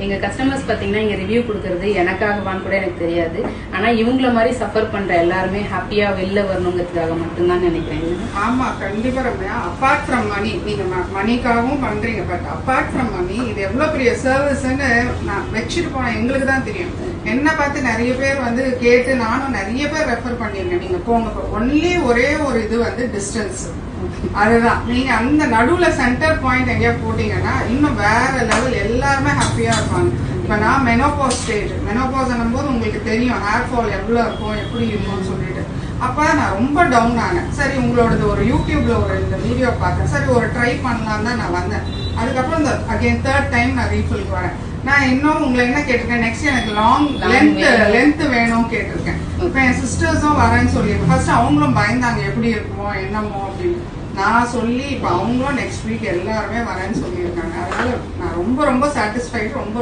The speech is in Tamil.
எங்க கஸ்டமர்ஸ் பாத்தீங்கன்னா இங்க ரிவ்யூ கொடுக்கறது எனக்காகவான்னு கூட எனக்கு தெரியாது. ஆனா இவங்கள மாதிரி சஃபர் பண்ற எல்லாருமே ஹாப்பியா வெளில வரணுங்கிறதுக்காக மட்டும்தான் நினைக்கிறேன். ஆமா கண்டிப்பா ரம்யா. அப்பார்ட் ஃப்ரம் மணி, நீங்க மணிக்காகவும் பண்றீங்க, பட் அப்பார்ட் ஃப்ரம் மணி இது எவ்வளவு பெரிய சர்வீஸ்ன்னு நான் வச்சுட்டு போனேன், எங்களுக்கு தான் தெரியும். என்ன பார்த்து நிறைய பேர் வந்து கேட்டு நானும் நிறைய பேர் ரெஃபர் பண்ணிருக்கேன். நீங்க போங்க, ஒன்லி ஒரே ஒரு இது வந்து டிஸ்டன்ஸ். அதுதான் நீங்க அந்த நடுவுல சென்டர் பாயிண்ட் எங்கேயா போட்டீங்கன்னா இன்னும் வேற லெவல், எல்லாருமே ஹாப்பியா இருப்பாங்க. இப்ப நான் மெனோபாஸ் ஸ்டேஜ், மெனோபாஸ் போது உங்களுக்கு தெரியும் ஹேர் ஃபால் எவ்வளவு இருக்கும், எப்படி இருக்கும்னு சொல்லிட்டு. அப்ப நான் ரொம்ப டவுன் ஆனேன். சரி உங்களோடது ஒரு யூடியூப்ல ஒரு இந்த வீடியோ பார்த்தேன், சரி ஒரு ட்ரை பண்ணலாம் தான் நான் வந்தேன். அதுக்கப்புறம் இந்த அகைன் தேர்ட் டைம் நான் ரீஃபில்க்கு வரேன். நான் இன்னும் உங்களை என்ன கேட்டிருக்கேன், நெக்ஸ்ட் எனக்கு லாங் லென்த் வேணும் கேட்டிருக்கேன். இப்ப என் சிஸ்டர்ஸும் வரேன்னு சொல்லியிருக்கேன். ஃபர்ஸ்ட் அவங்களும் பயந்தாங்க எப்படி இருக்குமோ என்னமோ அப்படின்னு. நான் சொல்லி இப்ப அவங்களும் நெக்ஸ்ட் வீக் எல்லாருமே வரேன்னு சொல்லியிருக்காங்க. அதனால நான் ரொம்ப ரொம்ப சாட்டிஸ்ஃபைடு, ரொம்ப